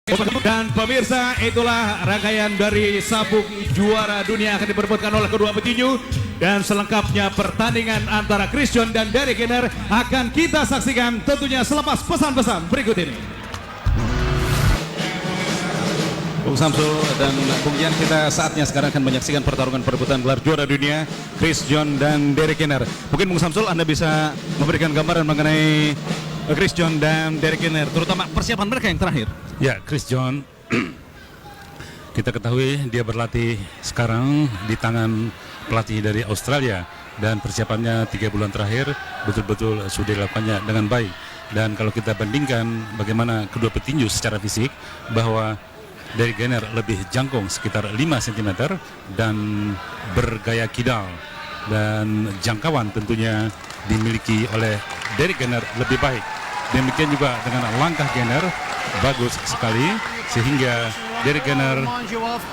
Dan pemirsa, itulah rangkaian dari sabuk juara dunia akan diperebutkan oleh kedua petinju. Dan selengkapnya pertandingan antara Chris John dan Derek Gainer akan kita saksikan tentunya selepas pesan-pesan berikut ini. Bung Samsul dan Bung Jan, kita saatnya sekarang akan menyaksikan pertarungan perebutan gelar juara dunia Chris John dan Derek Gainer. Mungkin Bung Samsul, Anda bisa memberikan gambaran mengenai Chris John dan Derek Gainer, terutama persiapan mereka yang terakhir. Ya, Chris John, kita ketahui dia berlatih sekarang di tangan pelatih dari Australia dan persiapannya 3 bulan terakhir betul-betul sudah dilakukannya dengan baik. Dan kalau kita bandingkan bagaimana kedua petinju secara fisik, bahwa Derek Gainer lebih jangkung sekitar 5 cm dan bergaya kidal, dan jangkauan tentunya dimiliki oleh Derek Gainer lebih baik. Demikian juga dengan langkah Gainer bagus sekali, sehingga Derek Gainer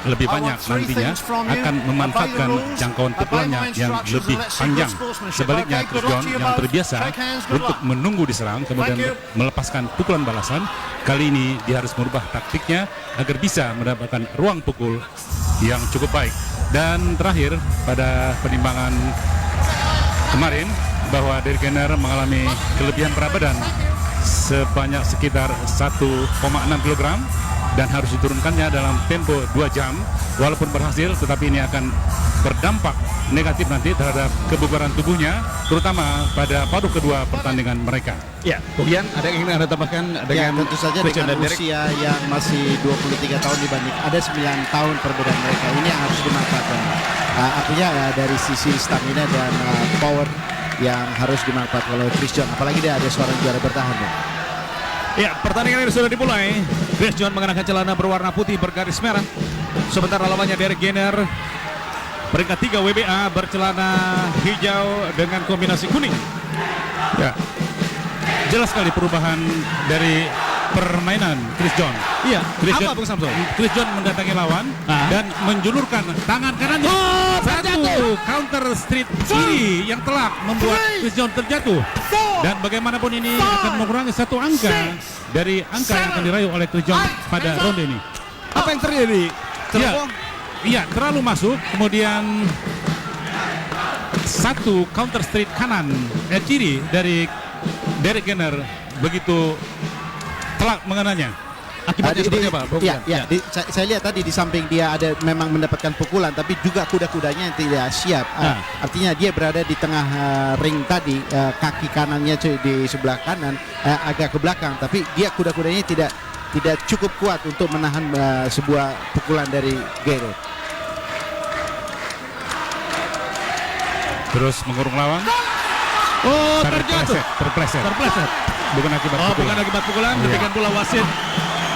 lebih banyak nantinya akan memanfaatkan jangkauan pukulannya yang lebih panjang. Sebaliknya Chris John yang terbiasa untuk menunggu diserang kemudian melepaskan pukulan balasan, kali ini dia harus merubah taktiknya agar bisa mendapatkan ruang pukul yang cukup baik. Dan terakhir, pada penimbangan kemarin, bahwa Derek Gainer mengalami kelebihan berat badan sebanyak sekitar 1,6 kg dan harus diturunkannya dalam tempo 2 jam. Walaupun berhasil, tetapi ini akan berdampak negatif nanti terhadap kebugaran tubuhnya, terutama pada paruh kedua pertandingan mereka. Ya, kemudian ada yang ingin Anda tambahkan dengan tentu saja dengan usia yang masih 23 tahun dibanding ada 9 tahun perbedaan mereka, ini yang harus dimanfaatkan. Artinya dari sisi stamina dan power yang harus dimanfaatkan oleh Chris John, apalagi dia ada seorang juara bertahan. Ya, pertandingan ini sudah dimulai. Chris John mengenakan celana berwarna putih bergaris merah, sementara lawannya Derek Gainer peringkat 3 WBA bercelana hijau dengan kombinasi kuning. Ya, jelas sekali perubahan dari permainan Chris John. Iya, Bung Samsul? Chris John mendatangi lawan dan menjulurkan tangan kanannya. Satu counter street kiri yang telak membuat Chris John terjatuh. Dan bagaimanapun ini akan mengurangi 1 angka dari angka yang akan diraih oleh Chris John pada ronde ini. Apa yang terjadi? Iya, terlalu masuk. Kemudian 1 counter street kanan kiri dari Derek Gainer begitu telak mengenanya. Akibatnya seperti apa? Saya lihat tadi di samping dia ada memang mendapatkan pukulan, tapi juga kuda-kudanya yang tidak siap. Artinya dia berada di tengah ring tadi, kaki kanannya di sebelah kanan, agak ke belakang, tapi dia kuda-kudanya tidak cukup kuat untuk menahan sebuah pukulan dari Gainer. Terus mengurung lawan. Oh, terjatuh. Terpleset. Bukan akibat pukulan. Bukan akibat pukulan. Demikian pula wasit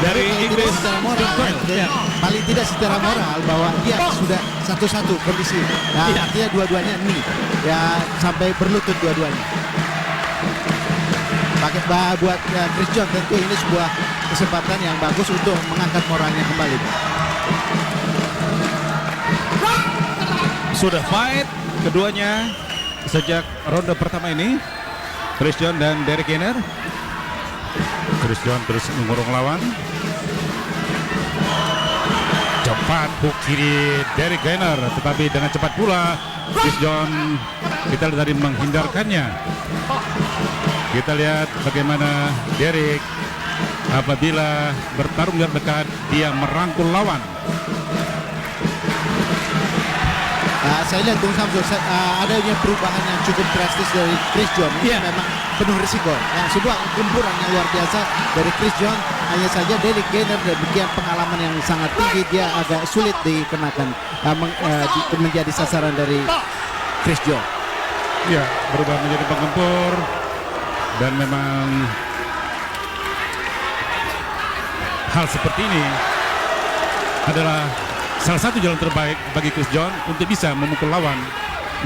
dari Inggris. Secara moral, paling tidak secara moral, bahwa dia sudah satu-satu kondisi. Artinya dua-duanya ini ya sampai berlutut dua-duanya. Buat Chris John tentu ini sebuah kesempatan yang bagus untuk mengangkat moralnya kembali. Sudah fight keduanya sejak ronde pertama ini, Chris John dan Derek Gainer. Chris John terus mengurung lawan. Cepat hook kiri Derek Gainer, tetapi dengan cepat pula Chris John kita lihat tadi menghindarkannya. Kita lihat bagaimana Derek apabila bertarung jarak dekat dia merangkul lawan. Saya lihat Bung Samsul, adanya perubahan yang cukup drastis dari Chris John. Ini memang penuh risiko. Sebuah gempuran yang luar biasa dari Chris John. Hanya saja Derek Gainer demikian pengalaman yang sangat tinggi, dia agak sulit dikenakan menjadi sasaran dari Chris John. Ya, berubah menjadi penggempur, dan memang hal seperti ini adalah salah satu jalan terbaik bagi Chris John untuk bisa memukul lawan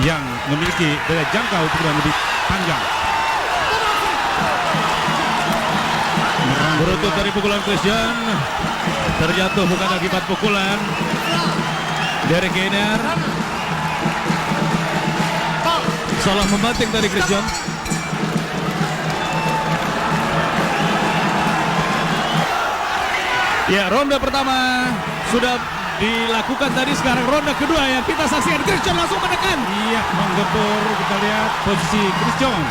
yang memiliki daya jangkau pukulan lebih panjang. Berutut dari pukulan Chris John, terjatuh bukan akibat pukulan Derek Gainer. Salah membatik dari Chris John. Ya, ronde pertama sudah dilakukan tadi, sekarang ronde kedua yang kita saksikan. Chris John langsung menekan. Iya, menggempur. Kita lihat posisi Chris John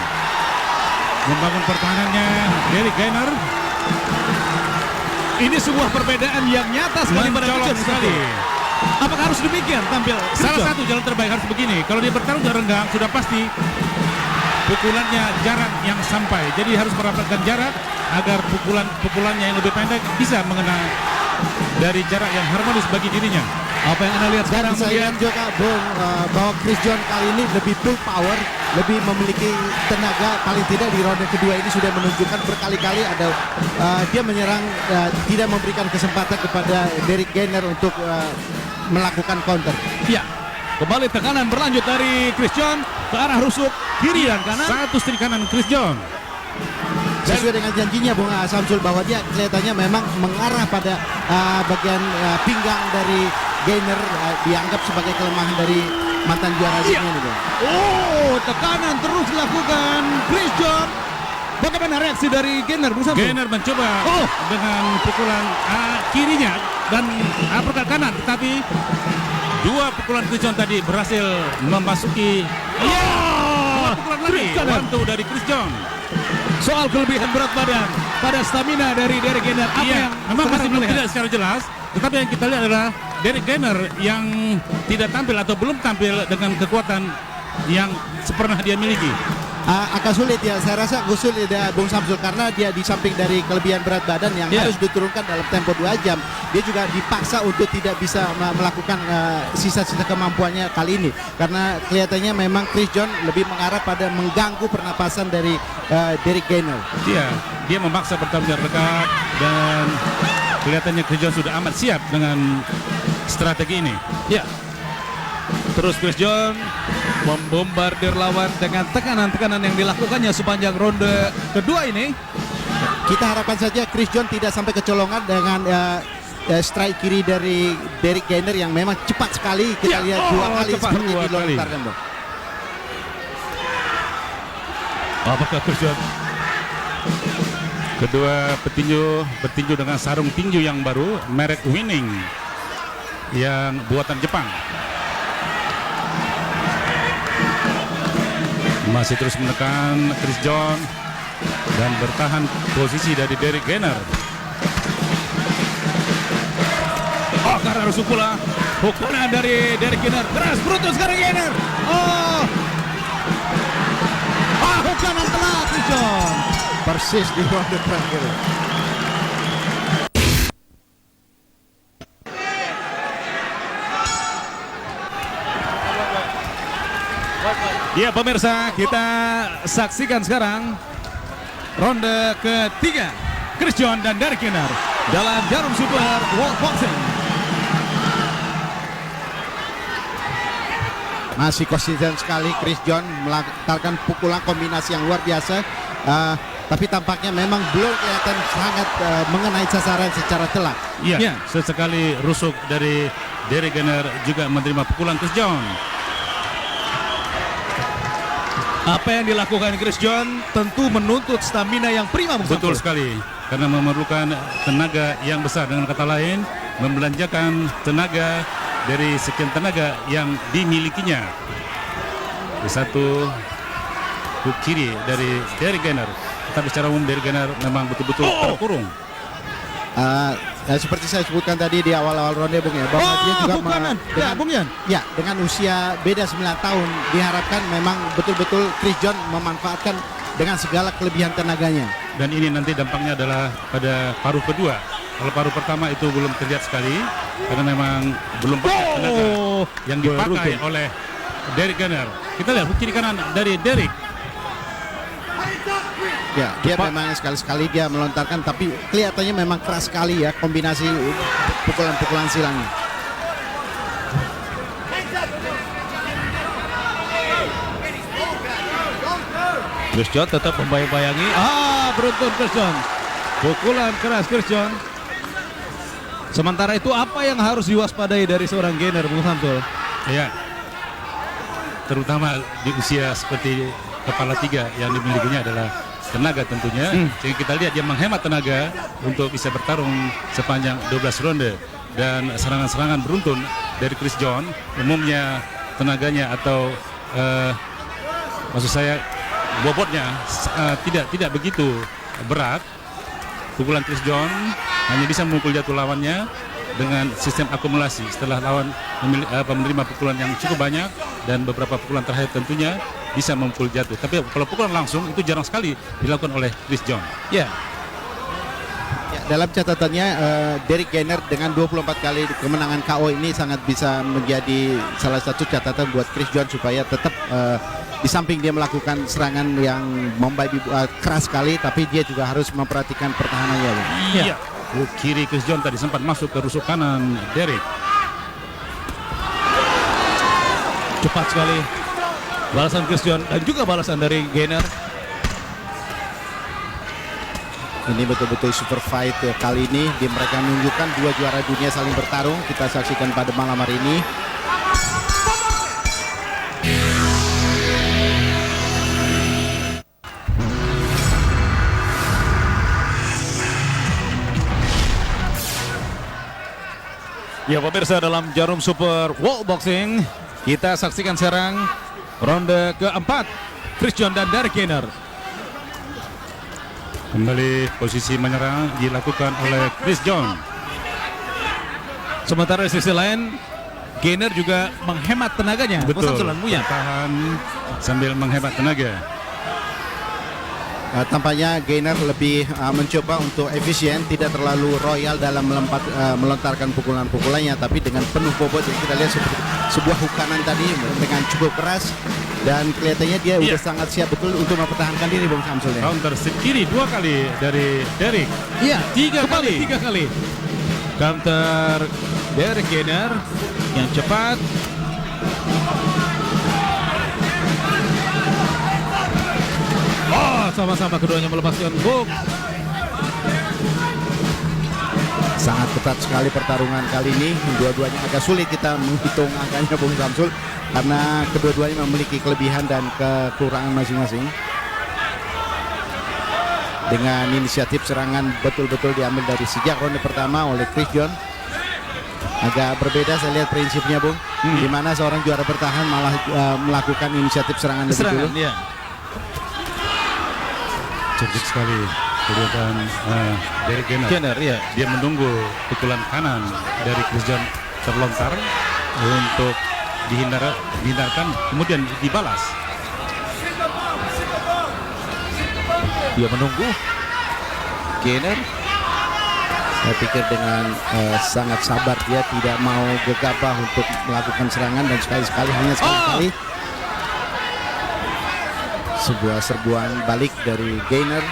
membangun pertahanannya. Derek Gainer Ini sebuah perbedaan yang nyata sekali pada Chris mencolok John sekali. Apakah harus demikian tampil Chris Salah John? satu jalan terbaik harus begini. Kalau dia bertarung jarak renggang, sudah pasti pukulannya jarak yang sampai. Jadi harus merapatkan jarak agar pukulannya yang lebih pendek bisa mengena dari jarak yang harmonis bagi dirinya. Apa yang Anda lihat Dan sekarang saya melihat juga Bung, bahwa Chris John kali ini lebih full power, lebih memiliki tenaga. Paling tidak di ronde kedua ini sudah menunjukkan berkali-kali ada dia menyerang, tidak memberikan kesempatan kepada Derek Gainer untuk melakukan counter. ya, kembali tekanan berlanjut dari Chris John ke arah rusuk kiri dan kanan. Satu setir kanan Chris John. Sesuai dengan janjinya Bung Samsul, bahwa dia kelihatannya memang mengarah pada bagian pinggang dari Gainer, dianggap sebagai kelemahan dari mantan juara dunia ini, Bung. Oh, tekanan terus dilakukan Chris John. Bagaimana reaksi dari Gainer, Bung Samsul? Gainer mencoba dengan pukulan kirinya dan uppercut kanan, tetapi dua pukulan Chris John tadi berhasil memasuki dua pukulan lagi. Bantu dari Chris John. Soal kelebihan berat badan pada stamina dari Derek Gainer, apa Iya, yang memang masih sekarang belum terlihat? tidak secara jelas, tetapi yang kita lihat adalah Derek Gainer yang tidak tampil atau belum tampil dengan kekuatan yang pernah dia miliki. Akan sulit ya, saya rasa sulit ya Bung Samsul, karena dia di samping dari kelebihan berat badan yang harus diturunkan dalam tempo 2 jam, dia juga dipaksa untuk tidak bisa melakukan sisa-sisa kemampuannya kali ini, karena kelihatannya memang Chris John lebih mengarah pada mengganggu pernapasan dari Derek Gainer. Dia memaksa pertarungan dekat dan kelihatannya Chris John sudah amat siap dengan strategi ini. Ya. Terus Chris John membombardir lawan dengan tekanan-tekanan yang dilakukannya sepanjang ronde kedua ini. Kita harapkan saja Chris John tidak sampai kecolongan dengan strike kiri dari Derek Gainer yang memang cepat sekali. Kita lihat 2 kali cepat, seperti 2 kali. dilontarkan, Bung. Apakah Chris John kedua bertinju dengan sarung tinju yang baru merek Winning yang buatan Jepang. Masih terus menekan Chris John dan bertahan posisi dari Derek Gainer. Oh, karena rusuk pula. Pukulan dari Derek Gainer. Keras brutus sekarang Gainer. Oh. Pukulan telat Chris John. Persis di ronde terakhir. Ya pemirsa, kita saksikan sekarang ronde ketiga Chris John dan Derek Gainer dalam Jarum Super World Boxing. Masih konsisten sekali Chris John melontarkan pukulan kombinasi yang luar biasa, tapi tampaknya memang belum kelihatan sangat mengenai sasaran secara telak. Iya, sesekali rusuk dari Derek Gainer juga menerima pukulan Chris John. Apa yang dilakukan Chris John tentu menuntut stamina yang prima. Betul sekali, karena memerlukan tenaga yang besar. Dengan kata lain, membelanjakan tenaga dari sekian tenaga yang dimilikinya. Satu hook kiri dari Derek Gainer, tapi secara umum Derek Gainer memang betul-betul terkurung. Seperti saya sebutkan tadi di awal-awal ronde, Bung, ya, bahwa dia juga dengan usia beda 9 tahun, diharapkan memang betul-betul Chris John memanfaatkan dengan segala kelebihan tenaganya. Dan ini nanti dampaknya adalah pada paruh kedua. Kalau paruh pertama itu belum terlihat sekali karena memang belum banyak tenaga yang dipakai oleh Derek Gainer. Kita lihat hook kiri kanan dari Derek. Ya, dia memang sekali-sekali dia melontarkan, tapi kelihatannya memang keras sekali ya kombinasi pukulan-pukulan silangnya. Chris John tetap membayang-bayangi. Beruntun Chris John. Pukulan keras Chris John. Sementara itu apa yang harus diwaspadai dari seorang Gainer, Bung Samsul? Ya, terutama di usia seperti kepala 3 yang dimilikinya adalah tenaga tentunya. Jadi kita lihat dia menghemat tenaga untuk bisa bertarung sepanjang 12 ronde. Dan serangan-serangan beruntun dari Chris John, umumnya tenaganya atau maksud saya bobotnya tidak begitu berat. Pukulan Chris John hanya bisa memukul jatuh lawannya dengan sistem akumulasi setelah lawan menerima pukulan yang cukup banyak dan beberapa pukulan terakhir tentunya bisa memukul jatuh. Tapi kalau pukulan langsung itu jarang sekali dilakukan oleh Chris John. Ya. Ya, dalam catatannya Derek Gainer dengan 24 kali kemenangan KO ini sangat bisa menjadi salah satu catatan buat Chris John supaya tetap di samping dia melakukan serangan yang keras sekali, tapi dia juga harus memperhatikan pertahanannya. Iya. Kiri Chris John tadi sempat masuk ke rusuk kanan Derek. Cepat sekali balasan Chris John dan juga balasan dari Gainer. Ini betul-betul super fight ya. Kali ini mereka menunjukkan dua juara dunia saling bertarung. Kita saksikan pada malam hari ini. Ya pemirsa, dalam Jarum Super World Boxing kita saksikan sekarang ronde keempat Chris John dan Derek Gainer. Kembali posisi menyerang dilakukan oleh Chris John. Sementara di sisi lain Gainer juga menghemat tenaganya. Betul, ya. bertahan sambil menghemat tenaga. Tampaknya Gainer lebih mencoba untuk efisien, tidak terlalu royal dalam melontarkan pukulan-pukulannya, tapi dengan penuh bobot. Yang kita lihat seperti sebuah hukanan tadi dengan cukup keras, dan kelihatannya dia udah sangat siap betul untuk mempertahankan diri, Bung Samsul. Counter sekiri 2 kali dari Derek. Iya, 3 kali. Counter Derek Gainer yang cepat. Oh, sama-sama keduanya melepaskan hook. Sangat ketat sekali pertarungan kali ini. Dua-duanya agak sulit kita menghitung angkanya, Bung Samsul, karena kedua-duanya memiliki kelebihan dan kekurangan masing-masing. Dengan inisiatif serangan betul-betul diambil dari sejak ronde pertama oleh Chris John. Agak berbeda saya lihat prinsipnya, Bung, di mana seorang juara bertahan malah melakukan inisiatif serangan lebih dulu. Ya. Cerdik sekali kedudukan Derek Gainer. Ya. Dia menunggu pukulan kanan dari Chris John terlontar untuk dihindarkan, kemudian dibalas. Dia menunggu Gainer. Saya pikir dengan sangat sabar, dia tidak mau gegabah untuk melakukan serangan, dan sekali-sekali hanya sekali-kali sebuah serbuan balik dari Gainer.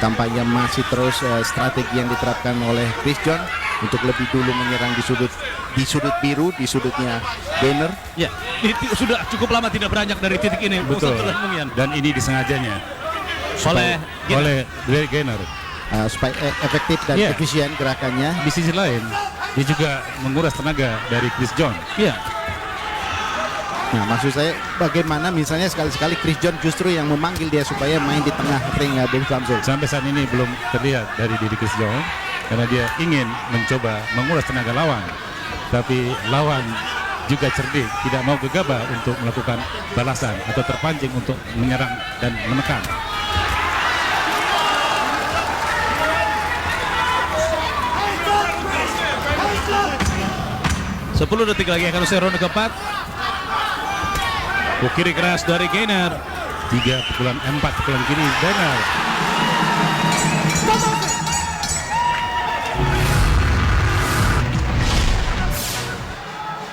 Tampaknya masih terus strategi yang diterapkan oleh Chris John untuk lebih dulu menyerang di sudut biru, di sudutnya Gainer. Ya, sudah cukup lama tidak beranjak dari titik ini. Betul. Dan ini disengajanya oleh Derek Gainer. Supaya efektif dan efisien gerakannya. Di sisi lain, dia juga menguras tenaga dari Chris John. Iya. Nah, maksud saya bagaimana misalnya sekali-sekali Chris John justru yang memanggil dia supaya main di tengah ring, Bung Samsul. Sampai saat ini belum terlihat dari diri Chris John, karena dia ingin mencoba menguras tenaga lawan. Tapi lawan juga cerdik, tidak mau gegabah untuk melakukan balasan atau terpancing untuk menyerang dan menekan. 10 detik lagi akan usai ronde keempat. Kiri keras dari Gainer. 4 pukulan kiri Gainer.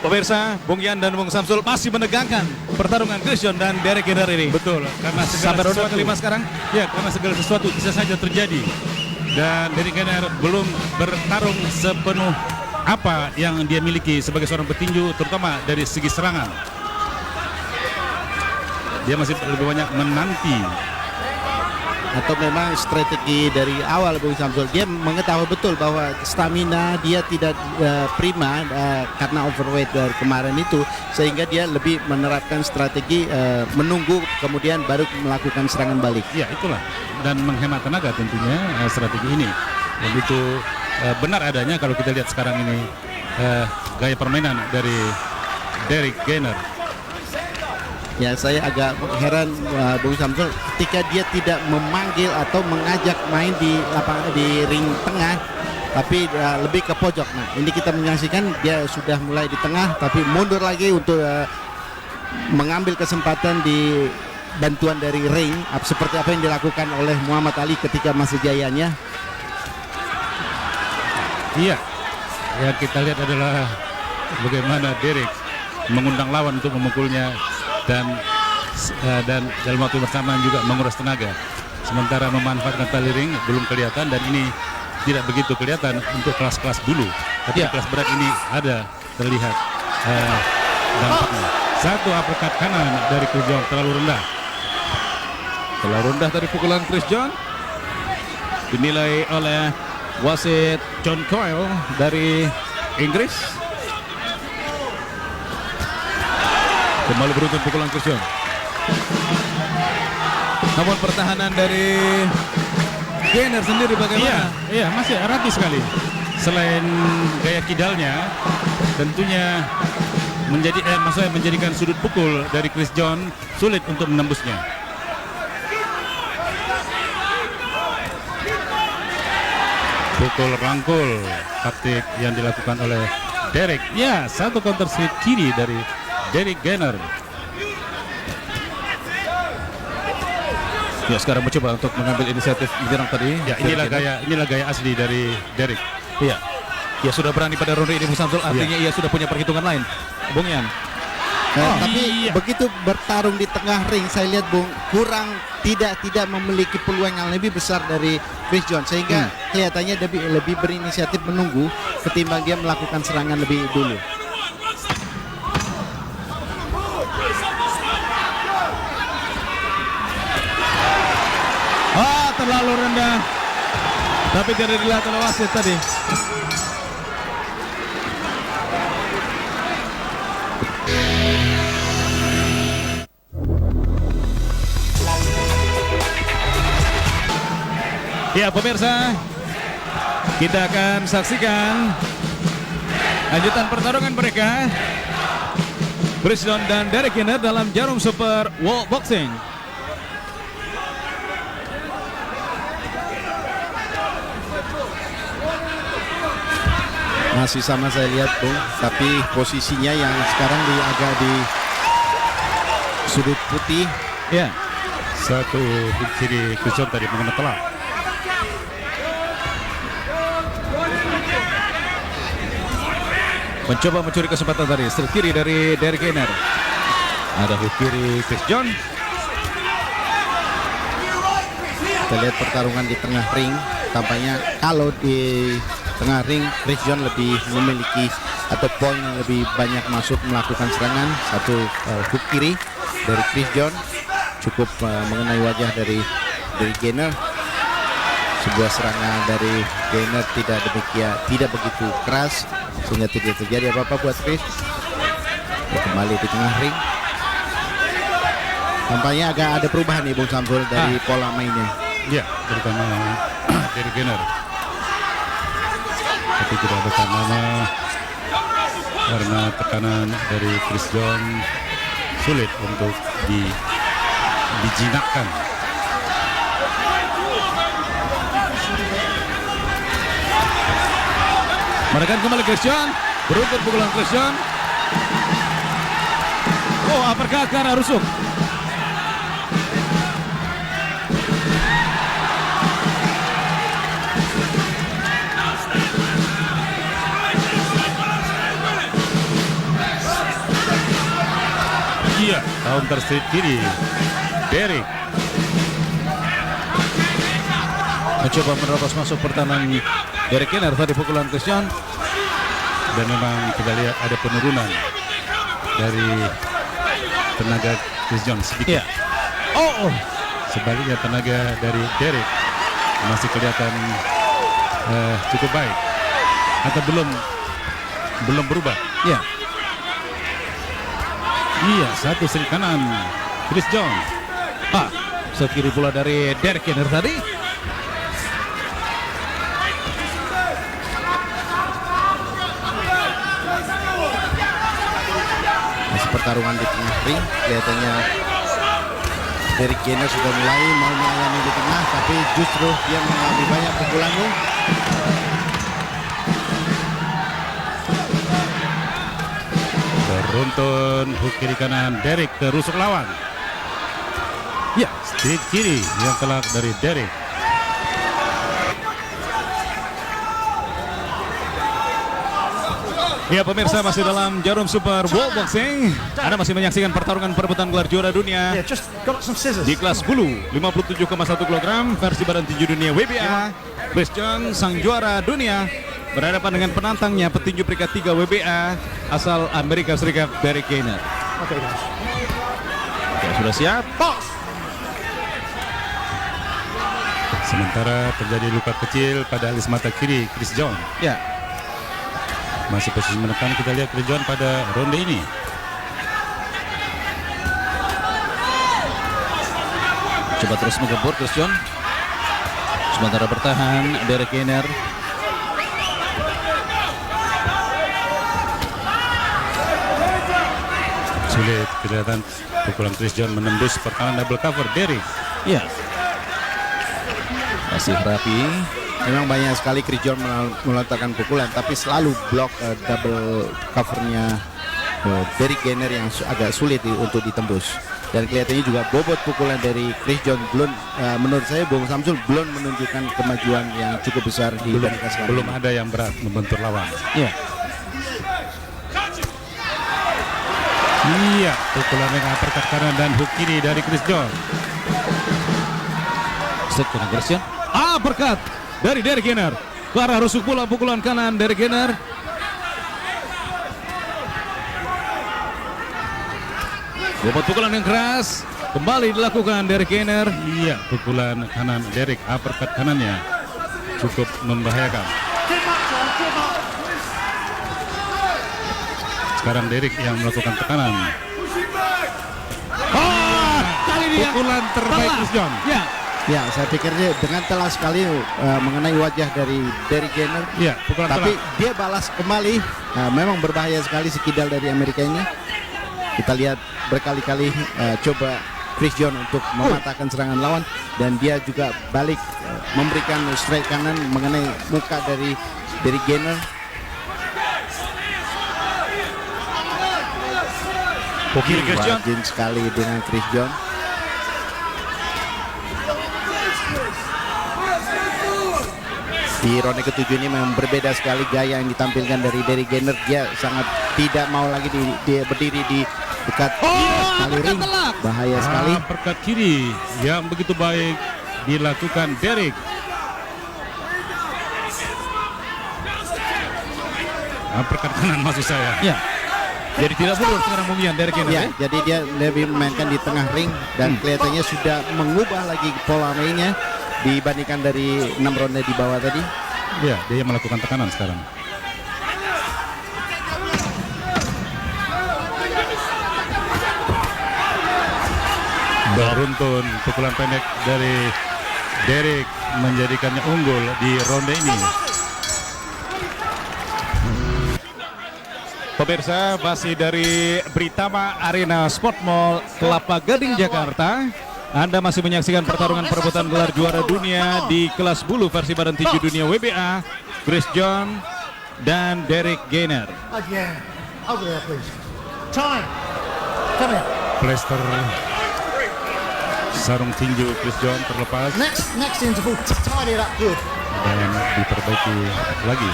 Pemirsa, Bung Yan dan Bung Samsul masih menegangkan pertarungan Chris John dan Derek Gainer ini. Betul, karena sampai ronde kelima sekarang. Ya, karena segala sesuatu bisa saja terjadi. Dan Derek Gainer belum bertarung sepenuh apa yang dia miliki sebagai seorang petinju, terutama dari segi serangan. Dia masih lebih banyak menanti atau memang strategi dari awal Bung Samsul. Dia mengetahui betul bahwa stamina dia tidak prima karena overweight dari kemarin itu, sehingga dia lebih menerapkan strategi menunggu kemudian baru melakukan serangan balik. Ya, itulah, dan menghemat tenaga tentunya strategi ini. Dan itu benar adanya kalau kita lihat sekarang ini gaya permainan dari Derek Gainer. Ya, saya agak heran Bung Samsul ketika dia tidak memanggil atau mengajak main di ring tengah, tapi lebih ke pojok. Nah, ini kita menyaksikan dia sudah mulai di tengah, tapi mundur lagi untuk mengambil kesempatan di bantuan dari ring, seperti apa yang dilakukan oleh Muhammad Ali ketika masa jayanya. Iya, yang kita lihat adalah bagaimana Derek mengundang lawan untuk memukulnya dan dalam waktu bersamaan juga menguras tenaga, sementara memanfaatkan tali ring belum kelihatan, dan ini tidak begitu kelihatan untuk kelas-kelas bulu, tapi kelas berat ini ada terlihat dampaknya. Satu uppercut kanan dari Chris John terlalu rendah. Terlalu rendah dari pukulan Chris John, dinilai oleh wasit John Coyle dari Inggris. Kembali beruntun pukulan Chris John. Namun pertahanan dari Gainer sendiri bagaimana? Iya, masih rapi sekali. Selain gaya kidalnya, tentunya menjadikan sudut pukul dari Chris John sulit untuk menembusnya. Pukul rangkul, taktik yang dilakukan oleh Derek. Ya, satu counter sweep kiri dari Derek Gainer. Ya, sekarang mencoba untuk mengambil inisiatif menyerang tadi. Ya, inilah gaya asli dari Derek. Iya. Dia sudah berani pada ronde ini Bung Samsul, artinya ia sudah punya perhitungan lain. Bung Yan. Tapi begitu bertarung di tengah ring, saya lihat Bung kurang tidak memiliki peluang yang lebih besar dari Chris John, sehingga kelihatannya lebih berinisiatif menunggu ketimbang dia melakukan serangan lebih dulu. Terlalu rendah, tapi tidak dilihat oleh wasit tadi. Ya pemirsa, kita akan saksikan lanjutan pertarungan mereka, Chris John dan Derek Gainer dalam jarum super World Boxing. Masih sama saya lihat Bung, tapi posisinya yang sekarang agak di sudut putih. Ya, Satu kiri Chris John tadi mengenai telak. mencoba mencuri kesempatan tadi. Straight kiri dari Derek Gainer. Ada hook kiri Chris John. Kita lihat pertarungan di tengah ring. Tampaknya kalau di tengah ring Chris John lebih memiliki atau poin yang lebih banyak masuk melakukan serangan. Satu hook kiri dari Chris John cukup mengenai wajah dari Gainer. Sebuah serangan dari Gainer tidak begitu keras sehingga tidak terjadi apa-apa buat Chris. Kembali di tengah ring. Tampaknya agak ada perubahan nih Bung Samsul dari pola mainnya. Ya, terutama dari Gainer. Tapi tidak ada nama karena tekanan dari Chris John sulit untuk dijinakkan. Menekan kembali Chris John. Beruntun pukulan Chris John. Oh, uppercut ke arah rusuk. Iya, counter straight kiri Derek. Mencoba menerobos masuk pertahanan Derek Gainer tadi pukulan Chris John. Dan memang kita lihat ada penurunan dari tenaga Chris John sedikit. Iya. Oh, sebaliknya tenaga dari Derek masih kelihatan cukup baik atau belum berubah. Ya. Iya, satu seri kanan Chris John. Set kiri pula dari Derek Gainer tadi. Masih pertarungan di tengah ring, kelihatannya Derek Gainer sudah mulai mau melayani di tengah, tapi justru dia mengalami banyak pukulan. Beruntun hook kiri kanan Derek ke rusuk lawan. Ya, stick kiri yang telak dari Derek. Ya pemirsa, masih dalam Jarum Super World Boxing. Anda masih menyaksikan pertarungan perebutan gelar juara dunia di kelas bulu 57,1 kg versi badan tinju dunia WBA. Chris John, sang juara dunia, berhadapan dengan penantangnya petinju peringkat 3 WBA asal Amerika Serikat, Derek Gainer. Oke, guys. Oke, sudah siap? Sementara terjadi luka kecil pada alis mata kiri Chris John. Ya. Masih posisi menekan, kita lihat Chris John pada ronde ini. Coba terus mengebur Chris John. Sementara bertahan Derek Gainer. Sulit kelihatan pukulan Chris John menembus pertahanan double cover Derek. Ya. Masih rapi. Memang banyak sekali Chris John melontarkan pukulan, tapi selalu blok double covernya Derek Gainer yang agak sulit untuk ditembus. Dan kelihatannya juga bobot pukulan dari Chris John belum, menurut saya Bung Samsul belum menunjukkan kemajuan yang cukup besar di Belum ada yang berat membentur lawan. Ya. Iya, pukulan dengan uppercut kanan dan hook kiri dari Chris John. Set kanan Chris John. Uppercut dari Derek Gainer. Ke arah rusuk pula pukulan kanan Derek Gainer. Bobot pukulan yang keras kembali dilakukan Derek Gainer. Iya, pukulan kanan Derek, uppercut kanannya cukup membahayakan. Sekarang Derek yang melakukan tekanan. Kali dia Pukulan terbaik telah. Chris John. Ya. Ya, saya pikir dia dengan telas sekali mengenai wajah dari Derek Gainer. Iya, pukulan Tapi telah. dia balas kembali. Memang berbahaya sekali si kidal dari Amerika ini. Kita lihat berkali-kali coba Chris John untuk mematahkan serangan lawan, dan dia juga balik memberikan strike kanan mengenai muka dari Derek Gainer. Kiri Chris John. Rajin sekali dengan Chris John. Di ronde ke-7 ini memang berbeda sekali gaya yang ditampilkan dari Derek Gainer. Dia sangat tidak mau lagi dia berdiri di dekat sekali ring. Bahaya sekali. Uppercut kiri yang begitu baik dilakukan Derek. Uppercut kanan maksud saya. Ya. Jadi tidak mundur sekarang Mumian Derek Gainer. Ya, jadi dia lebih memainkan di tengah ring, dan kelihatannya sudah mengubah lagi pola mainnya dibandingkan dari 6 ronde di bawah tadi. Ya, dia melakukan tekanan sekarang. Beruntun pukulan pendek dari Derek menjadikannya unggul di ronde ini. Pemirsa, masih dari Britama Arena Sport Mall Kelapa Gading Jakarta. Anda masih menyaksikan pertarungan perebutan gelar juara dunia di kelas bulu versi badan tinju dunia WBA, Chris John dan Derek Gainer. Again. Over there, please. Time. Come here. Plester sarung tinju Chris John terlepas Next interval. Tidy it up good. dan diperbaiki lagi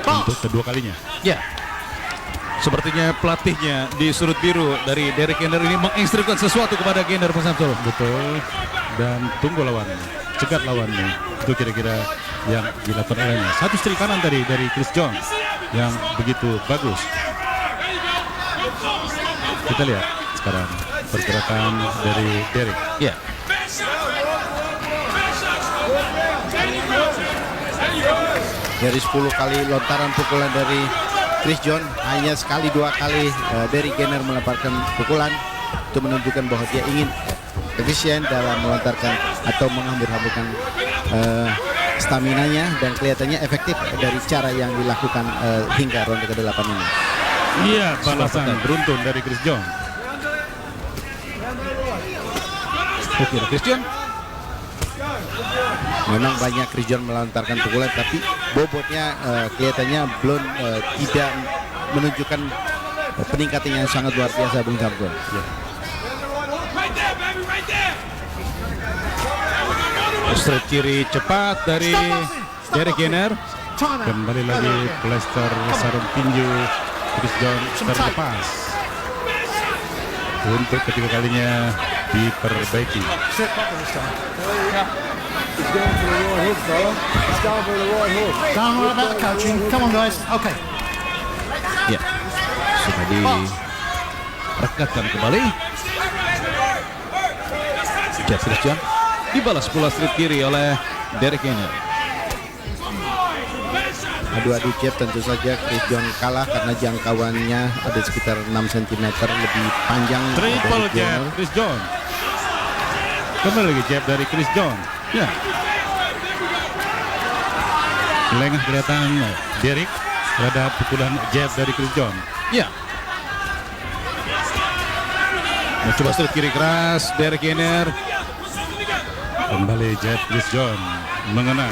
untuk kedua kalinya. Ya. Sepertinya pelatihnya di sudut biru dari Derek Gainer ini menginstruksikan sesuatu kepada Gainer, Pak Samsul. Betul, dan tunggu lawannya, cegat lawannya. Itu kira-kira yang dilakukan olehnya. Satu strik kanan tadi dari Chris John yang begitu bagus. Kita lihat sekarang pergerakan dari Derek. Ya. Dari 10 kali lontaran pukulan dari Chris John, hanya sekali 2 kali Derek Gainer melemparkan pukulan. Itu menunjukkan bahwa dia ingin efisien dalam melontarkan atau menghambur-hamburkan staminanya, dan kelihatannya efektif dari cara yang dilakukan hingga ronde ke-8 ini. Iya, balasan beruntun dari Chris John. Oke, Chris John. Memang banyak Chris John melontarkan pukulan, tapi bobotnya kelihatannya belum tidak menunjukkan peningkatan yang sangat luar biasa, Bung Samsul. Straight kiri cepat dari Derek Gainer. Time out. Kembali lagi plester sarung tinju Chris John terlepas. Untuk ketiga kalinya diperbaiki. Set proper this time. Don't worry about the coaching. Come on, guys. Okay. Ya, sudah direkatkan kembali. Jab Chris John dibalas pula straight kiri oleh Derek Gainer. Adu-adu jab tentu saja Chris John kalah karena jangkauannya ada sekitar 6 cm lebih panjang Triple dari jab Gainer. Chris John. Kembali lagi jab dari Chris John. Ya, Lengah kelihatan Derek terhadap pukulan jab dari Chris John. ya. Mencoba straight kiri keras Derek Gainer. Kembali jab Chris John mengena.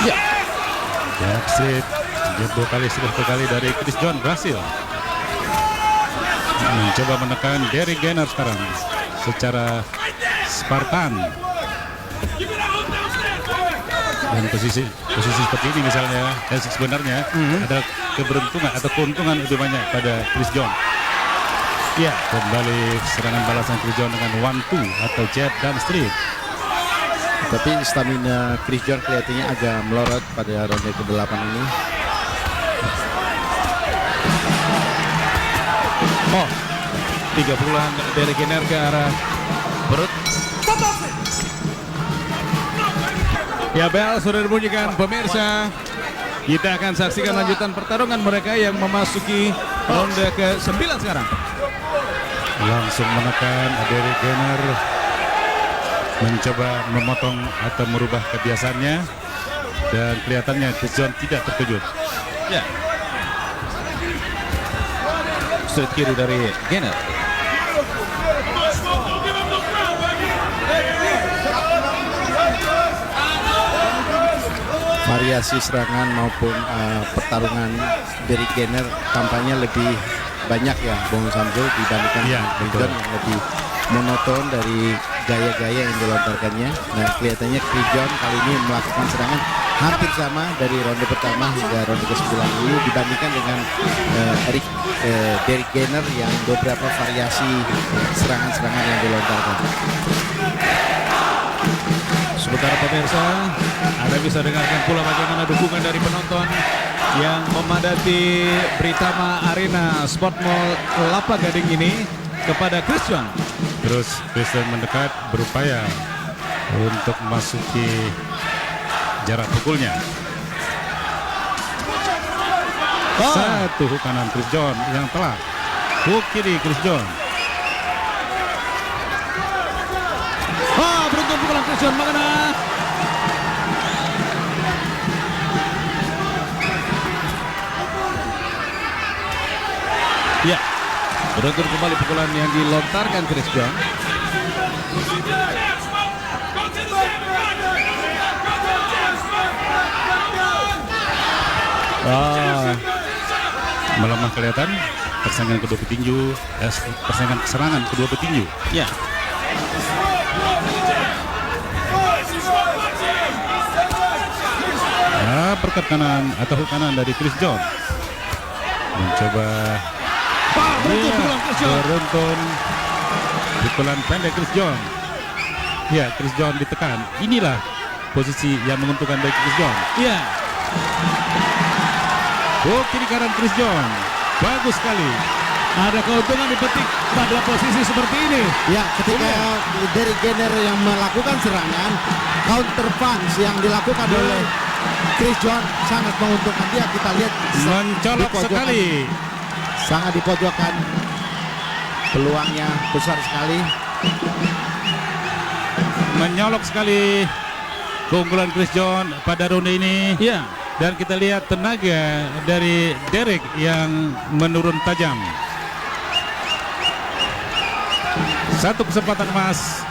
Ya, Jab straight, jab 2 kali, sudah 1 kali dari Chris John berhasil. Mencoba menekan Derek Gainer sekarang secara Spartan. Dan posisi seperti ini misalnya, dan sebenarnya ada keberuntungan atau keuntungan lebih banyak pada Chris John. Ya, kembali serangan balasan Chris John dengan 1-2 atau jab dan straight. Tapi stamina Chris John kelihatannya agak melorot pada ronde ke-8 ini. oh, 3 pukulan Derek Gainer ke arah perut. Ya, bel sudah dibunyikan pemirsa. Kita akan saksikan lanjutan pertarungan mereka yang memasuki ronde ke-9 sekarang. Langsung menekan Derek Gainer, mencoba memotong atau merubah kebiasaannya, dan kelihatannya Chris John tidak terkejut. Ya. Straight kiri dari Gainer. Variasi serangan maupun pertarungan Derek Gainer tampaknya lebih banyak ya, Bung Samsul, dibandingkan Iya, dengan Chris betul. John yang lebih monoton dari gaya-gaya yang dilontarkannya. Nah, kelihatannya Chris John kali ini melakukan serangan hampir sama dari ronde pertama hingga ronde ke-9 ini dibandingkan dengan Derek Gainer yang beberapa variasi serangan-serangan yang dilontarkan. Sementara pemirsa, Anda bisa dengarkan pula bagaimana dukungan dari penonton yang memadati Britama Arena Sport Mall Kelapa Gading ini kepada Chris John. Terus Chris John mendekat, berupaya untuk memasuki jarak pukulnya. Satu hook kanan Chris John yang telak. Hook kiri Chris John. Beruntung pukulan Chris John mengena. Ya, beruntung kembali pukulan yang dilontarkan Chris John. Melemah kelihatan persaingan kedua petinju, persaingan serangan kedua petinju. Ya, Perkat kanan atau hook kanan dari Chris John. Mencoba beruntung pukulan Chris John. beruntun pukulan pendek Chris John. Ya, Chris John ditekan. Inilah posisi yang menguntungkan bagi Chris John. Ya, Hook kiri kanan Chris John. Bagus sekali. Ada keuntungan dipetik pada posisi seperti ini. Ya, ketika Derek Gainer yang melakukan serangan, counter punch yang dilakukan oleh Chris John sangat menguntungkan dia. Kita lihat Mencolok di pojokan, sekali. sangat di pojokan, peluangnya besar sekali. Menyolok sekali keunggulan Chris John pada ronde ini. Ya, Dan kita lihat tenaga dari Derek yang menurun tajam. Satu kesempatan emas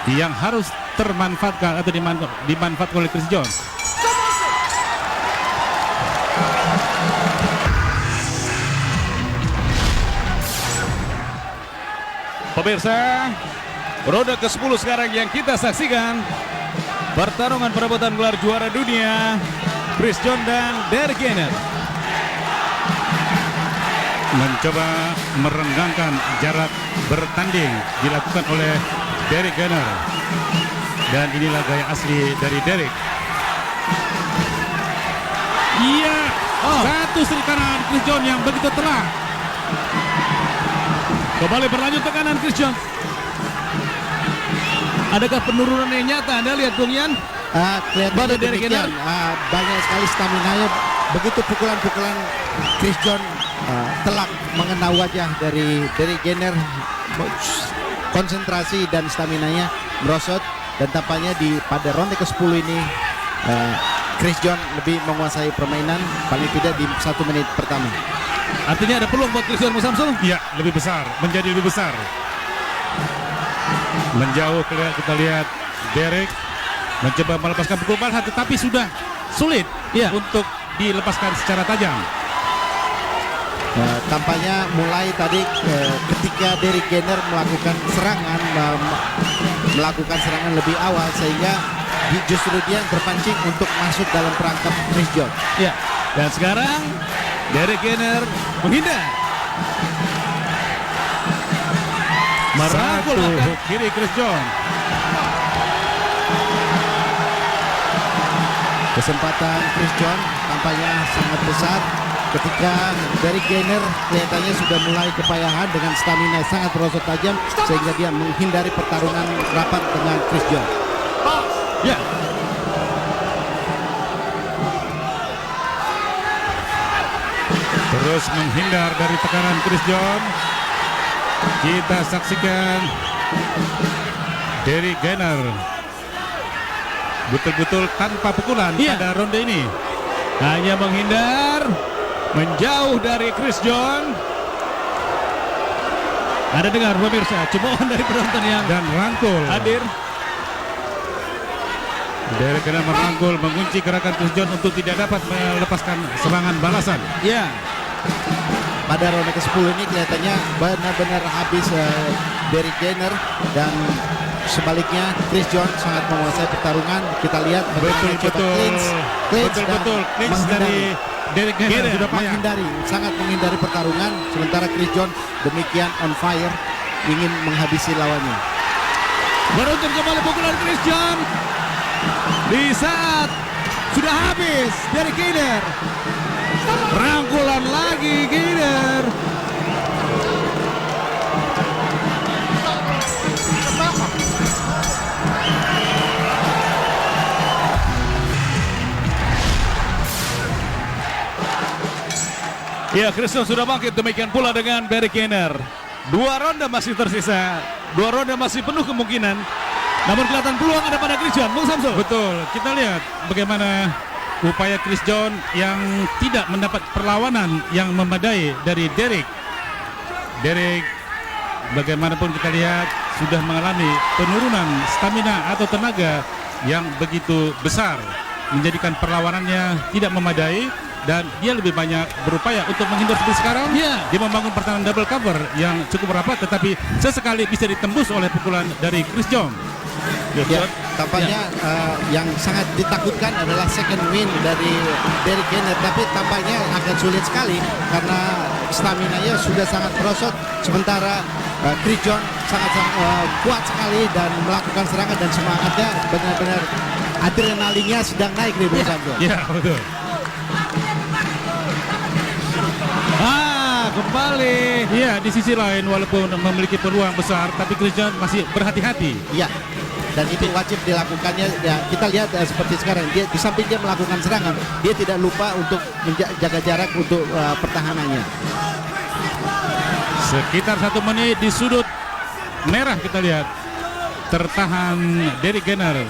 yang harus termanfaatkan atau dimanfaatkan oleh Chris John. pemirsa, ronde ke-10 sekarang yang kita saksikan. Pertarungan perebutan gelar juara dunia Chris John dan Derek Gainer. Mencoba merenggangkan jarak bertanding dilakukan oleh Derek Gainer. Dan inilah gaya asli dari Derek. Iya, satu seri kanan Chris John yang begitu telak. Kembali berlanjut tekanan Chris John. Adakah penurunan yang nyata? Anda lihat Bung Yan? Kelihatannya Pada Derek demikian. Gainer. Banyak sekali stamina-nya. Begitu pukulan-pukulan Chris John telak mengena wajah dari Derek Gainer. Konsentrasi dan stamina-nya merosot. Dan tampaknya pada ronde ke-10 ini Chris John lebih menguasai permainan, paling tidak di 1 menit pertama. Artinya ada peluang buat Chris John, Mas Samsul? Iya, lebih besar, menjadi lebih besar. Menjauh kita lihat Derek mencoba melepaskan pukul balas, tetapi sudah sulit untuk dilepaskan secara tajam. Tampaknya mulai tadi ketika Derek Gainer melakukan serangan lebih awal, sehingga justru dia yang terpancing untuk masuk dalam perangkap Chris John. Ya. Dan sekarang Derek Gainer menghindar. Merangkul Satu hook kiri Chris John. Kesempatan Chris John tampaknya sangat besar ketika Derek Gainer kelihatannya sudah mulai kepayahan dengan stamina yang sangat merosot tajam, sehingga dia menghindari pertarungan rapat dengan Chris John. Ya. Terus menghindar dari tekanan Chris John. Kita saksikan Derek Gainer betul-betul tanpa pukulan pada ronde ini. Hanya menghindar, menjauh dari Chris John. Ada dengar pemirsa, cobaan dari penonton yang Dan rangkul. hadir. Derek Gainer merangkul, mengunci gerakan Chris John untuk tidak dapat melepaskan serangan balasan. Ya. Pada ronde ke-10 ini kelihatannya benar-benar habis Derek Gainer, dan sebaliknya Chris John sangat menguasai pertarungan. Kita lihat bagaimana coba clinch clinch dari Derek Gainer sudah payah. sangat menghindari pertarungan, sementara Chris John demikian on fire, ingin menghabisi lawannya. Beruntun kembali pukulan Chris John. Di saat sudah habis Derek Gainer. Rangkulan lagi Gainer. Ya, Chris John sudah bangkit, demikian pula dengan Derek Gainer. 2 ronde masih tersisa, 2 ronde masih penuh kemungkinan. Namun kelihatan peluang ada pada Chris John, Bung Samsul. Betul, kita lihat bagaimana upaya Chris John yang tidak mendapat perlawanan yang memadai dari Derek. Derek bagaimanapun kita lihat sudah mengalami penurunan stamina atau tenaga yang begitu besar, menjadikan perlawanannya tidak memadai, dan dia lebih banyak berupaya untuk menghindar seperti sekarang. Dia membangun pertahanan double cover yang cukup rapat, tetapi sesekali bisa ditembus oleh pukulan dari Chris John. Ya, tampaknya yang sangat ditakutkan adalah second win dari Derek Gainer, tapi tampaknya akan sulit sekali karena stamina-nya sudah sangat merosot, sementara Chris John sangat kuat sekali dan melakukan serangan, dan semangatnya benar-benar adrenalinnya sedang naik di Bung Samsul. Ya, betul. kembali. Iya, di sisi lain walaupun memiliki peluang besar, tapi Christian masih berhati-hati. Ya, dan itu wajib dilakukannya. Ya, kita lihat seperti sekarang, dia di samping dia melakukan serangan, dia tidak lupa untuk menjaga jarak untuk pertahanannya. Sekitar 1 menit di sudut merah kita lihat tertahan Derek Gainer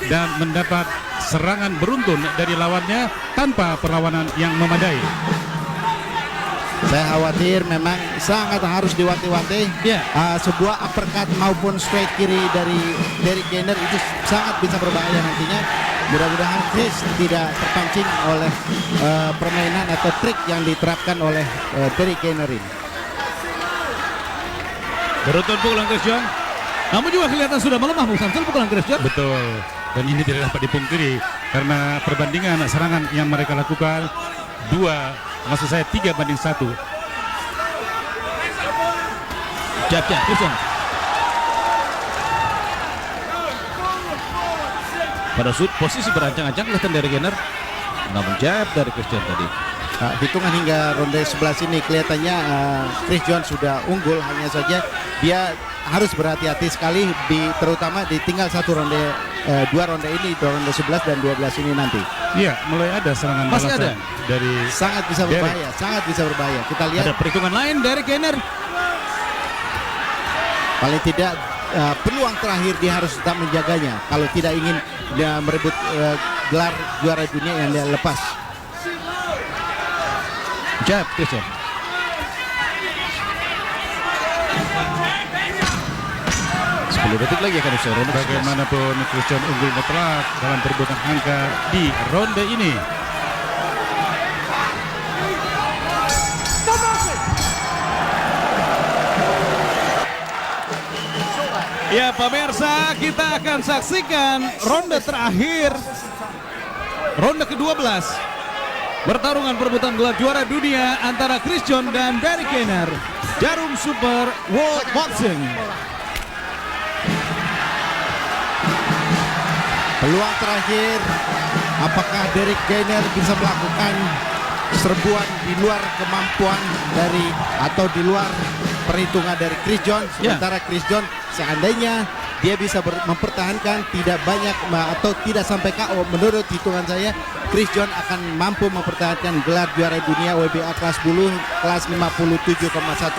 dan mendapat serangan beruntun dari lawannya tanpa perlawanan yang memadai. Saya khawatir memang sangat harus diwanti-wanti. Ya. Sebuah uppercut maupun straight kiri dari Derek Gainer itu sangat bisa berbahaya nantinya. Mudah-mudahan Chris tidak terpancing oleh permainan atau trik yang diterapkan oleh Derek Gainer ini. Beruntun pukulan Christian. Namun juga kelihatan sudah melemah Bung Samsul pukulan Christian. Betul. Dan ini tidak dapat dipungkiri karena perbandingan serangan yang mereka lakukan 3 banding 1. Jab Christian. Pada posisi berancang-ancang kelihatan dari Gainer. Namun jab dari Christian tadi. Hitungan hingga ronde 11 ini kelihatannya Chris John sudah unggul, hanya saja dia harus berhati-hati sekali terutama di tinggal 1 ronde 2 ronde ini, ronde 11 dan 12 ini nanti. Iya, mulai ada serangan Masih balasan ada? dari Sangat bisa berbahaya, sangat bisa berbahaya. Kita lihat Ada perhitungan lain dari Gainer. paling tidak peluang terakhir dia harus tetap menjaganya kalau tidak ingin dia merebut gelar juara dunia yang dia lepas. Jab Christian. Detik lagi akan usai ronde. bagaimanapun Christian unggul mutlak dalam perebutan angka di ronde ini. Ya pemirsa, kita akan saksikan ronde terakhir, ronde ke-12 pertarungan perebutan gelar juara dunia antara Chris John dan Derek Gainer, Jarum Super World Boxing. Peluang terakhir, apakah Derek Gainer bisa melakukan serbuan di luar kemampuan dari atau di luar perhitungan dari Chris John? Sementara Chris John seandainya dia bisa mempertahankan tidak banyak atau tidak sampai KO, menurut hitungan saya Chris John akan mampu mempertahankan gelar juara dunia WBA kelas bulu kelas 57,1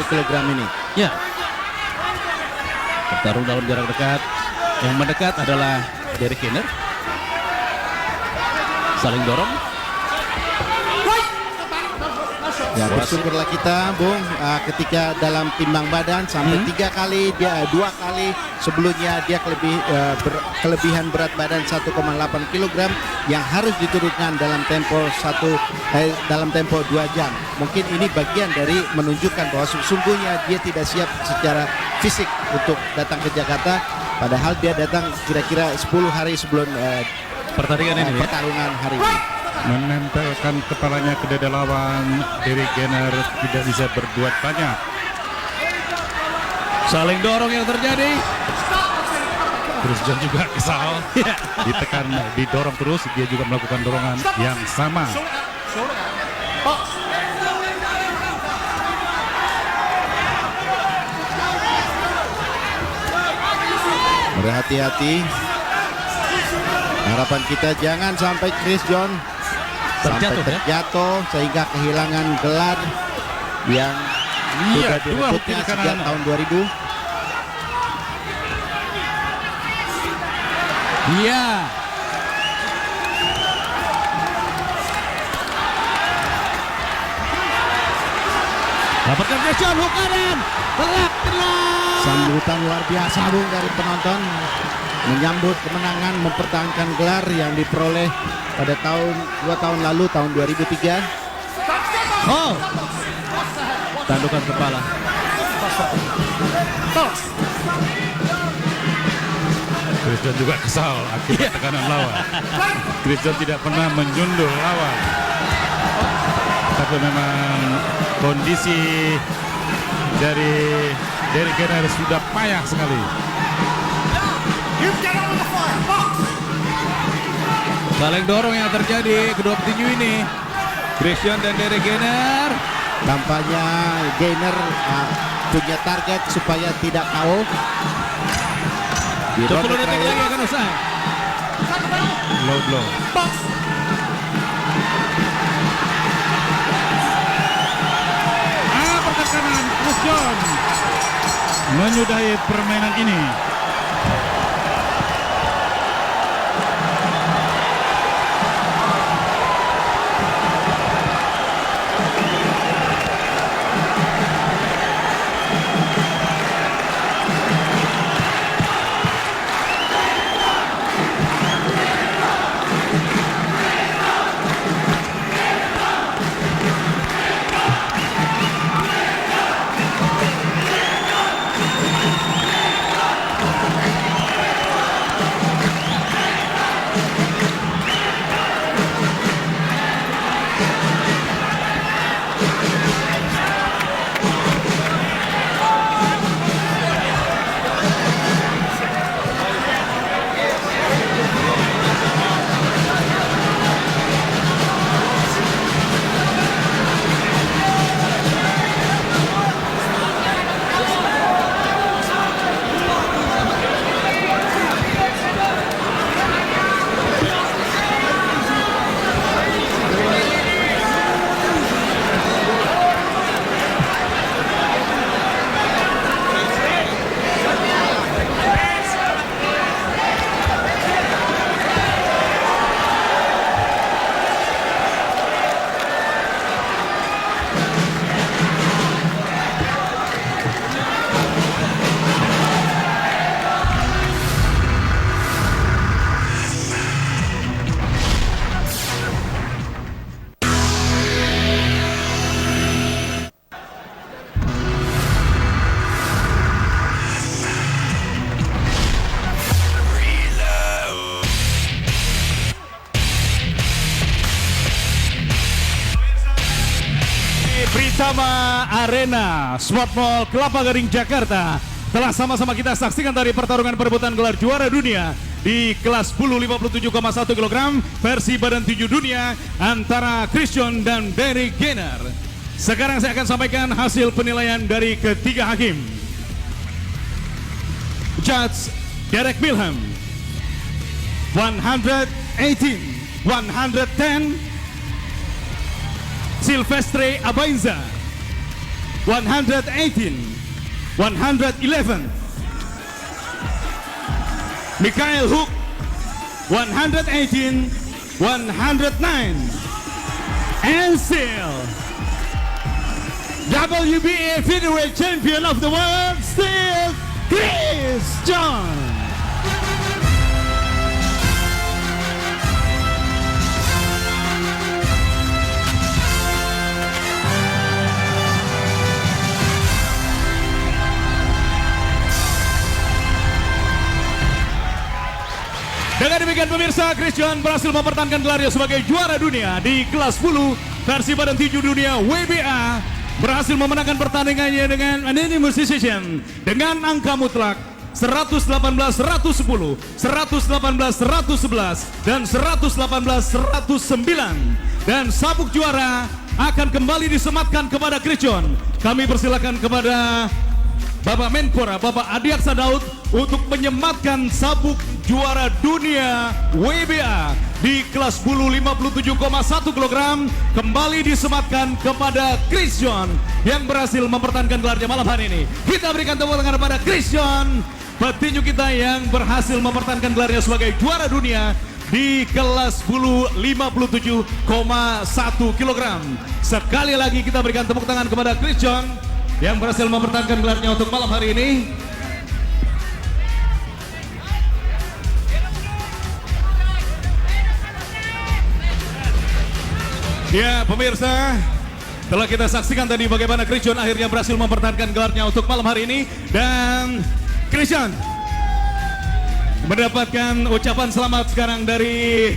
kg ini. Ya, bertarung dalam jarak dekat. Yang mendekat adalah Derek Gainer. Saling dorong. Ya, bersyukurlah kita, Bung, ketika dalam timbang badan sampai 3 kali, dia 2 kali sebelumnya dia kelebihan berat badan 1,8 kg yang harus diturunkan dalam tempo 2 jam. Mungkin ini bagian dari menunjukkan bahwa sesungguhnya dia tidak siap secara fisik untuk datang ke Jakarta, padahal dia datang kira-kira 10 hari sebelum Pertandingan ini pertarungan hari ini. Menempelkan kepalanya ke dada lawan, Derek Gainer tidak bisa berbuat banyak. saling dorong yang terjadi. Chris John juga kesal, ditekan, didorong terus, dia juga melakukan dorongan yang sama. Berhati-hati. Harapan kita jangan sampai Chris John terjatuh sehingga kehilangan gelar yang sudah direbutnya sejak tahun 2000. Iya. Dapatkan Chris John, hook kanan. Telak. Sambutan luar biasa, Bung, dari penonton menyambut kemenangan mempertahankan gelar yang diperoleh pada 2 tahun lalu, tahun 2003. Oh, tandukan kepala. Chris John juga kesal akibat tekanan lawan. Chris John tidak pernah menyundul lawan, tapi memang kondisi dari Derek Gainer sudah payah sekali. Saling dorong yang terjadi kedua petinju ini, Chris John dan Derek Gainer. Tampaknya Gainer punya target supaya tidak KO. 20 detik lagi akan usai. Low blow. Box. Pertekanan Chris John menyudahi permainan ini. Bersama Arena Sport Mall Kelapa Gading Jakarta telah sama-sama kita saksikan dari pertarungan perebutan gelar juara dunia di kelas bulu 57,1 kg versi badan tinju dunia antara Chris John dan Derek Gainer. Sekarang saya akan sampaikan hasil penilaian dari ketiga hakim. Judge Derek Milham 118, 110. Silvestre Abainza 118, 111. Mikhail Hook 118, 109. And still WBA Featherweight Champion of the World, still Chris John. Dengan demikian pemirsa, Chris John berhasil mempertahankan gelarnya sebagai juara dunia di kelas bulu versi badan tinju dunia WBA. Berhasil memenangkan pertandingannya dengan unanimous decision dengan angka mutlak 118-110, 118-111, dan 118-109. Dan sabuk juara akan kembali disematkan kepada Chris John. Kami persilakan kepada Bapak Menpora, Bapak Adiaksa Daud untuk menyematkan sabuk juara dunia WBA di kelas bulu 57,1 kg kembali disematkan kepada Chris John yang berhasil mempertahankan gelarnya malam hari ini. Kita berikan tepuk tangan kepada Chris John, petinju kita yang berhasil mempertahankan gelarnya sebagai juara dunia di kelas bulu 57,1 kg. Sekali lagi kita berikan tepuk tangan kepada Chris John yang berhasil mempertahankan gelarnya untuk malam hari ini. Ya pemirsa, telah kita saksikan tadi bagaimana Chris John akhirnya berhasil mempertahankan gelarnya untuk malam hari ini. Dan Chris John mendapatkan ucapan selamat sekarang dari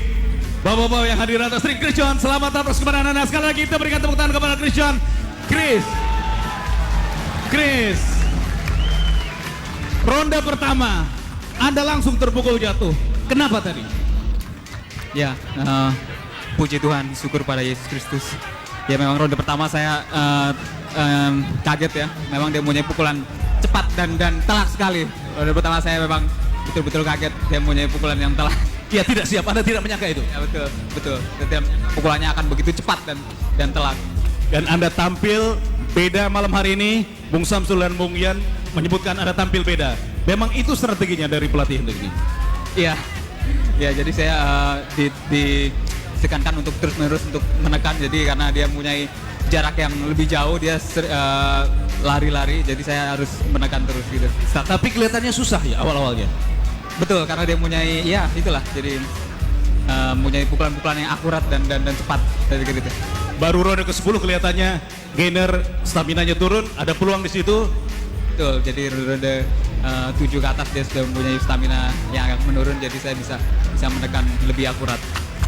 bapak-bapak yang hadir atas ring. Chris John, selamat atas kemenangan Anda. Sekali lagi kita berikan tepuk tangan kepada Chris John. Chris, ronde pertama Anda langsung terpukul jatuh. Kenapa tadi? Ya, puji Tuhan, syukur pada Yesus Kristus. Ya memang ronde pertama saya kaget ya. Memang dia punya pukulan cepat dan telak sekali. Ronde pertama saya memang betul-betul kaget dia punya pukulan yang telak. Ya tidak siap, Anda tidak menyangka itu. Ya betul. Dan pukulannya akan begitu cepat dan telak. Dan Anda tampil beda malam hari ini. Bung Samsul dan Bung Yan menyebutkan Anda tampil beda. Memang itu strateginya dari pelatih untuk ini. Iya. Ya jadi saya ditekankan untuk terus-menerus untuk menekan. Jadi karena dia mempunyai jarak yang lebih jauh, dia lari-lari. Jadi saya harus menekan terus gitu. Tapi kelihatannya susah ya awal-awalnya. Betul, karena dia mempunyai, ya itulah, jadi mempunyai pukulan-pukulan yang akurat dan cepat dari gitu. Baru ronde ke-10 kelihatannya Gainer staminanya turun, ada peluang di situ. Betul, jadi ronde 7 ke atas dia sudah mempunyai stamina yang agak menurun, jadi saya bisa menekan lebih akurat.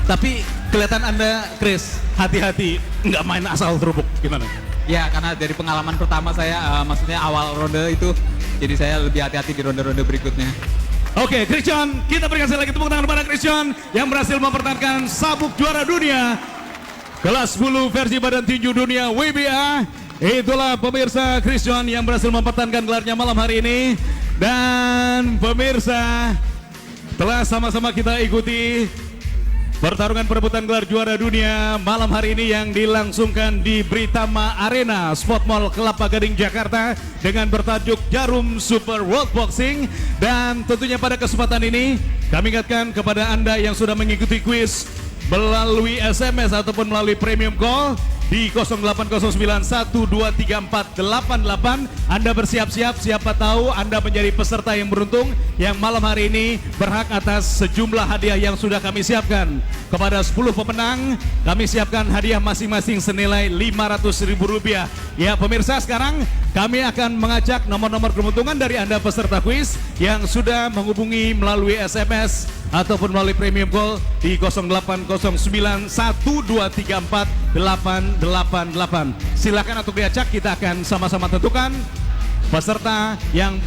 Tapi kelihatan Anda, Chris, hati-hati, nggak main asal terubuk, gimana? Ya, karena dari pengalaman pertama saya, maksudnya awal ronde itu, jadi saya lebih hati-hati di ronde-ronde berikutnya. Oke, Christian, kita berikan sekali lagi tepuk tangan kepada Christian yang berhasil mempertahankan sabuk juara dunia kelas 10 versi badan tinju dunia WBA. Itulah pemirsa Christian yang berhasil mempertahankan gelarnya malam hari ini. Dan pemirsa, telah sama-sama kita ikuti pertarungan perebutan gelar juara dunia malam hari ini yang dilangsungkan di Britama Arena Sport Mall Kelapa Gading Jakarta dengan bertajuk Jarum Super World Boxing. Dan tentunya pada kesempatan ini kami ingatkan kepada Anda yang sudah mengikuti kuis melalui SMS ataupun melalui premium call di 0809123488. Anda bersiap-siap, siapa tahu Anda menjadi peserta yang beruntung yang malam hari ini berhak atas sejumlah hadiah yang sudah kami siapkan. Kepada 10 pemenang kami siapkan hadiah masing-masing senilai Rp500.000. Ya pemirsa, sekarang kami akan mengajak nomor-nomor keuntungan dari Anda peserta kuis yang sudah menghubungi melalui SMS ataupun melalui premium call di 080912348888. Silakan untuk diacak, kita akan sama-sama tentukan peserta yang